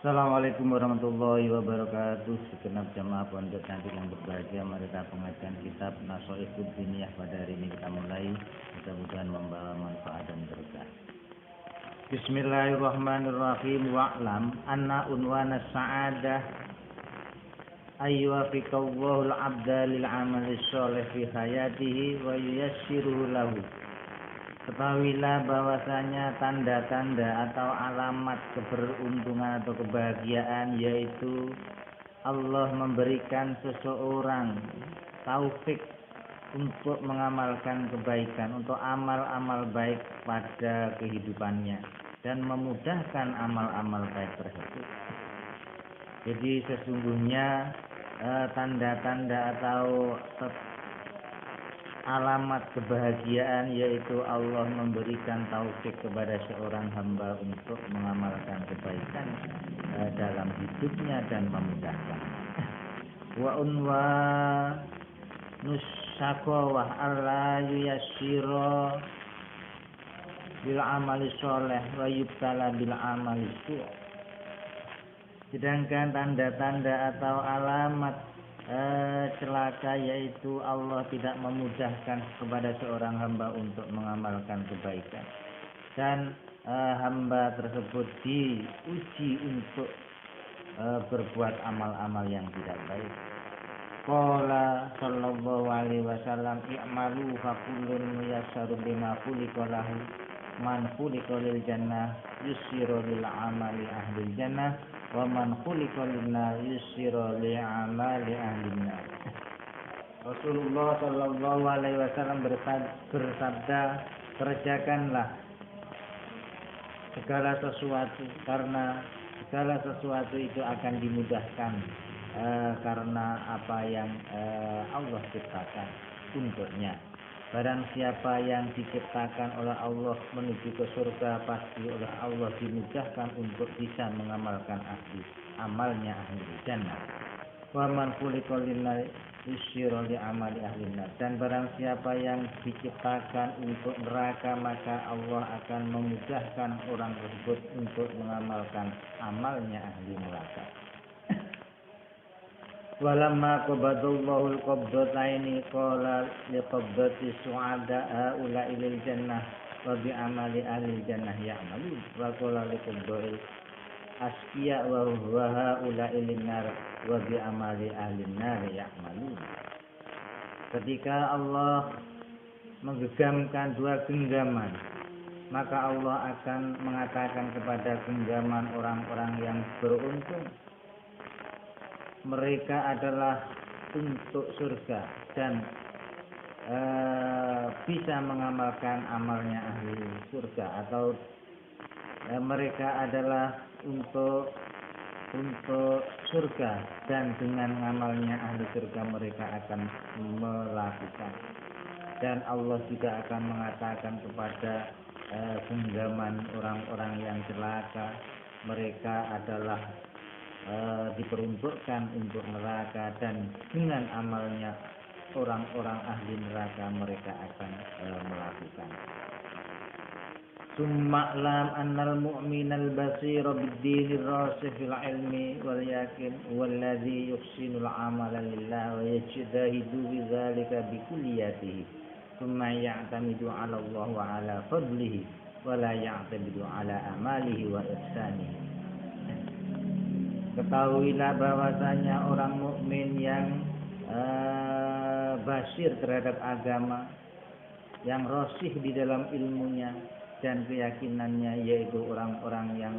Assalamualaikum warahmatullahi wabarakatuh. Segenap jamaah pondok cantik yang berbahagia, mari kita pengajian kitab Nashaikhud Diniyah pada hari ini kita mulai. Mudah-mudahan membawa manfaat dan berkah. Bismillahirrahmanirrahim. Wa'lam anna unwana sa'adah ayyuwafiqallahu al-'abda lil 'amali sholih fi hayatihi wa yuyassiruhu lahu. Ketahuilah bahwasanya tanda-tanda atau alamat keberuntungan atau kebahagiaan yaitu Allah memberikan seseorang taufik untuk mengamalkan kebaikan, untuk amal-amal baik pada kehidupannya dan memudahkan amal-amal baik tersebut. Jadi sesungguhnya tanda-tanda atau alamat kebahagiaan yaitu Allah memberikan taufik kepada seorang hamba untuk mengamalkan kebaikan dalam hidupnya dan memudahkan. Wa unwa nusyaqawah alla yuyassira bil amali sholih wa yubtala bil amali su'. Sedangkan tanda-tanda atau alamat celaka yaitu Allah tidak memudahkan kepada seorang hamba untuk mengamalkan kebaikan dan hamba tersebut diuji untuk berbuat amal-amal yang tidak baik. Qala sallallahu alaihi wasallam i'malu fa kullun muyassaru lima khuliqa lahu man khuliqa lil jannah yusiru lil amali ahli jannah wa man khuliqa lin-nar yusiru li amali ahli-nar. Rasulullah sallallahu alaihi wasallam bersabda, kerjakanlah segala sesuatu karena segala sesuatu itu akan dimudahkan karena apa yang Allah ciptakan untuknya. Barang siapa yang diciptakan oleh Allah menuju ke surga, pasti oleh Allah dimudahkan untuk bisa mengamalkan amalnya ahli jannah. Wa man khuliqa lin-nar yusyira li amali ahli nar. Dan barang siapa yang diciptakan untuk neraka, maka Allah akan memudahkan orang tersebut untuk mengamalkan amalnya ahli neraka. Walamma qabadallahu al-qabdataini qala liqabdati su'ada haula ilal jannah wa bi amali ahli jannah ya'malun wa qala liqabdati asqiya wa haula ilal nar wa bi amali ahli nar ya'malun. Ketika Allah menggenggamkan dua genggaman, maka Allah akan mengatakan kepada genggaman orang-orang yang beruntung, mereka adalah untuk surga dan bisa mengamalkan amalnya ahli surga, atau mereka adalah untuk surga dan dengan amalnya ahli surga mereka akan melakukan. Dan Allah juga akan mengatakan kepada genggaman orang-orang yang celaka, mereka adalah diperuntukkan untuk neraka dan dengan amalnya orang-orang ahli neraka mereka akan melakukan. Summa lam annal mu'minal basira bid-dinir rasih fil ilmi wal yakin walladhi yuhsinul amala lillah wa yajtahidu bidzalika bi kulliyatihi thumma ya'tamidu 'ala Allah wa 'ala fadlihi wa la ya'tamidu 'ala amalihi wa ihsanihi. Ketahuilah bahwasanya orang mukmin yang basir terhadap agama, yang rosih di dalam ilmunya dan keyakinannya, yaitu orang-orang yang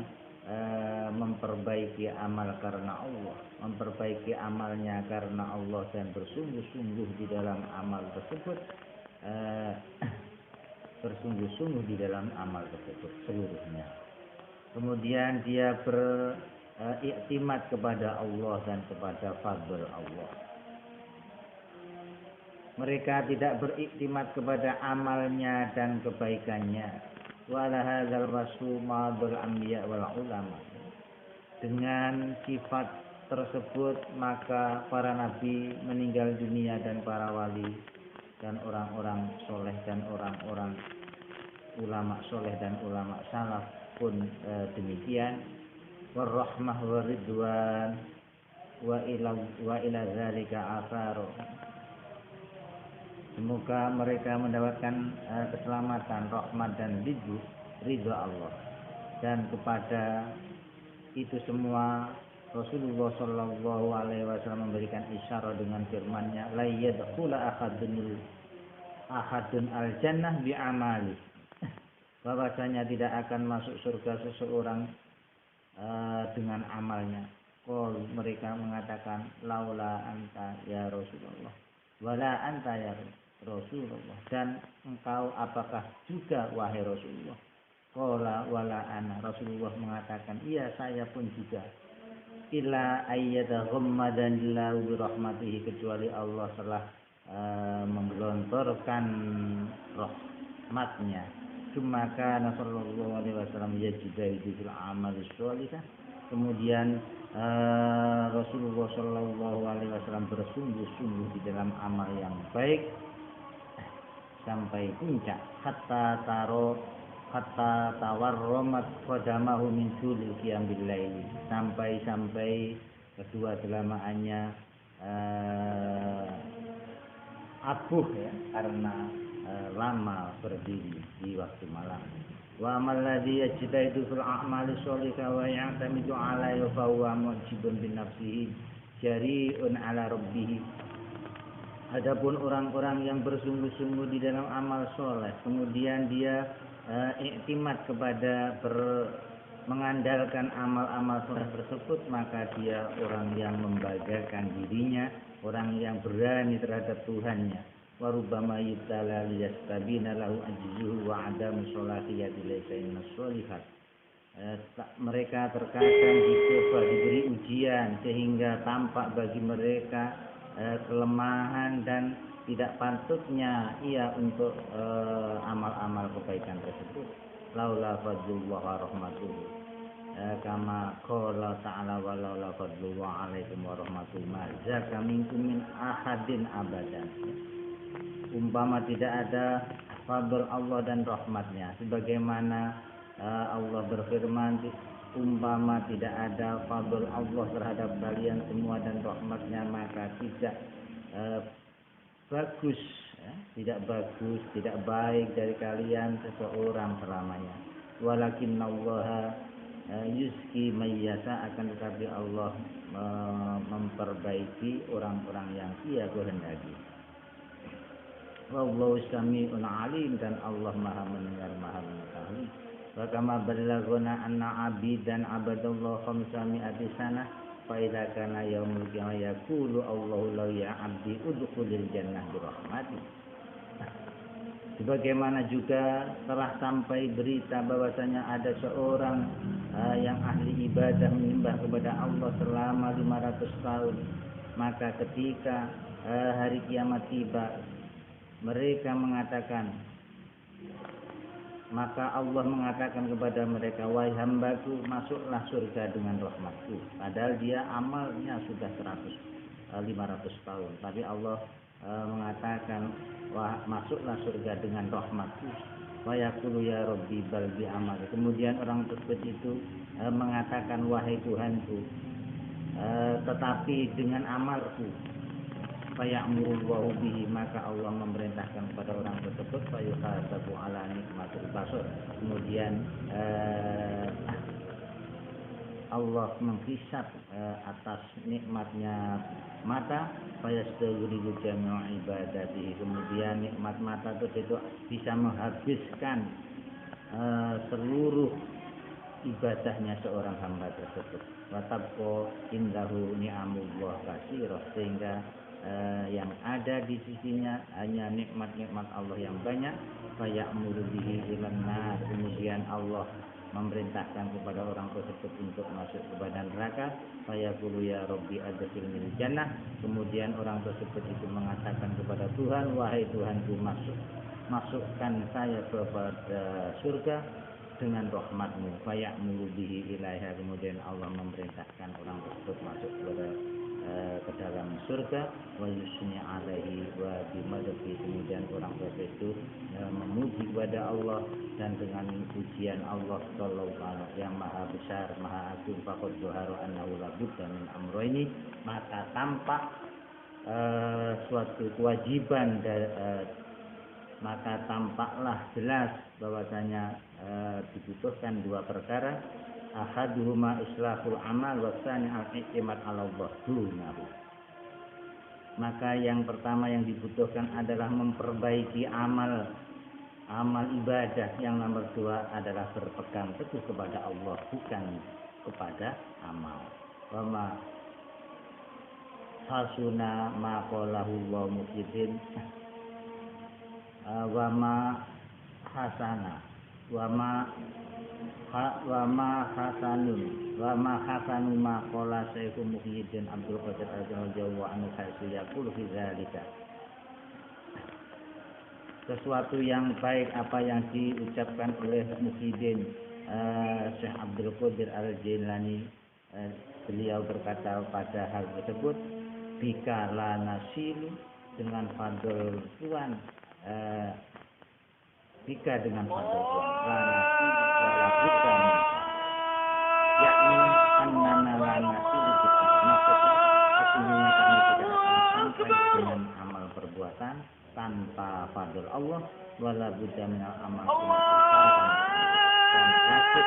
memperbaiki amal karena Allah, memperbaiki amalnya karena Allah dan bersungguh-sungguh di dalam amal tersebut, bersungguh-sungguh di dalam amal tersebut seluruhnya. Kemudian dia iktimat kepada Allah dan kepada fadl Allah. Mereka tidak beriktimat kepada amalnya dan kebaikannya. Wala hadzal rasul ma'dul anbiya wal ulama. Dengan sifat tersebut maka para nabi meninggal dunia dan para wali dan orang-orang soleh dan orang-orang ulama soleh dan ulama salaf pun demikian. warahmah waridwan wa ila zalika asaru. Semoga mereka mendapatkan keselamatan, rahmat dan ridho Allah. Dan kepada itu semua Rasulullah Shallallahu Alaihi Wasallam memberikan isyarat dengan firman-Nya, la yadkhula ahadun al jannah bi amali. Bahwasanya tidak akan masuk surga seseorang dengan amalnya. Qul, mereka mengatakan, laula anta ya Rasulullah, wala anta ya Rasulullah, dan engkau apakah juga wahai Rasulullah? Qala wala ana, Rasulullah mengatakan, iya saya pun juga. Illa ayyada ghammadanillahu birahmatihi, kecuali Allah telah menggelontorkan rahmatnya. Cuma kana sallallahu alaihi wasallam yajidahu fil amali sholihah. Kemudian Rasulullah sallallahu alaihi wasallam bersungguh-sungguh di dalam amal yang baik sampai puncak, hatta tawarramat qadamahu min sulil qiyam bil laili, sampai kedua telamaannya abuh ya, karena lama berdiri di waktu malam. Wa amal ladzi yajtahid fil a'mali sholihah wa ya'tamidu 'alaihi fa huwa mu'jibun bi nafsihi jari'un 'ala rabbih. Adapun orang-orang yang bersungguh-sungguh di dalam amal soleh, kemudian dia iktimat kepada mengandalkan amal-amal soleh tersebut, maka dia orang yang membanggakan dirinya, orang yang berani terhadap Tuhannya. Warubama yutala liyastabina lahu ajzuhu wa adamu sholahiyati laysa innas sholihat. Mereka terkadang dicoba, diberi ujian sehingga tampak bagi mereka kelemahan dan tidak patutnya ia untuk amal-amal kebaikan tersebut. Laula fadlullah wa rahmatuhu, kama qala ta'ala wa laula fadlullah alaikum wa rahmatuhu ma zaka minkum min ahadin abadan. Umpama tidak ada fadl Allah dan rahmatnya, sebagaimana Allah berfirman, umpama tidak ada fadl Allah terhadap kalian semua dan rahmatnya, maka tidak bagus, tidak baik dari kalian seseorang selamanya. Walakinnallaha yuzki mayyasa, akan tetapi Allah memperbaiki orang-orang yang Ia kehendaki. Wallahu sami'un alim, dan Allah Maha mendengar, Maha mengetahui. Wa kama balaghana anna abidan abadallah 500 sanah fa idza kana yaumul qiyamah yaqulu Allahu la ya abdi udkhulil jannah bi rahmati. Sebagaimana juga telah sampai berita bahwasanya ada seorang yang ahli ibadah menyembah kepada Allah selama 500 tahun, maka ketika hari kiamat tiba, mereka mengatakan, maka Allah mengatakan kepada mereka, wahai hambaku, masuklah surga dengan rahmatku. Padahal dia amalnya sudah 500 tahun, tapi Allah mengatakan, wah, masuklah surga dengan rahmatku. Wa yaqulu ya rabbi bal bi amali. Kemudian orang tersebut itu mengatakan, wahai Tuhanku, tetapi dengan amalku. Fayamurullahu bihi, maka Allah memerintahkan kepada orang tersebut fayuhasabu ala nikmatul basar. Kemudian Allah menghisab atas nikmatnya mata, fayastaghriqu jami'u ibadatihi. Kemudian nikmat mata itu bisa menghabiskan seluruh ibadahnya seorang hamba tersebut. Wa tabqa indahu ni'amullah katsirah, sehingga yang ada di sisinya hanya nikmat-nikmat Allah yang banyak. Fayamuru bihi ilan nar, kemudian Allah memerintahkan kepada orang tersebut untuk masuk kepada neraka. Fayaqulu ya rabbi adkhilnil jannah, kemudian orang tersebut itu mengatakan kepada Tuhan, wahai Tuhanku, masukkan saya kepada surga dengan rahmatmu. Fayamuru bihi ilaiha, kemudian Allah memerintahkan orang tersebut masuk ke dalam surga, wa yusni alaihi wa bimadhi, kemudian orang itu memuji kepada Allah dan dengan pujian Allah Subhanahu yang maha besar, maha agung, faqad zuharu annahu la budda min amrayni, maka tampak suatu kewajiban maka tampaklah jelas bahwasanya dibutuhkan dua perkara, ahaduhuma islahul amal wa tsani al-i'timad 'ala Allah dunahu. Maka yang pertama yang dibutuhkan adalah memperbaiki amal ibadah, yang nomor dua adalah berpegang teguh kepada Allah bukan kepada amal. Wa ma hasuna ma qalahu Allah mufidin wa ma hasana wa ma hasanu ma qala Syekh Muhyiddin Abdul Qadir radhiyallahu anhu haitsu yaqulu fi dzalika. Sesuatu yang baik apa yang diucapkan oleh Muhyiddin Syekh Abdul Qadir Al-Jailani, beliau berkata pada hal tersebut, bika la nasilu, dengan fadl Tuhan, bika dengan fadl Tuhan, la nasilu wala bukan, yakni annana la nasilu kita, maksudnya sesungguhnya kami tidak akan sampai dengan amal perbuatan tanpa fadl Allah, wala budda minal amal dan wajib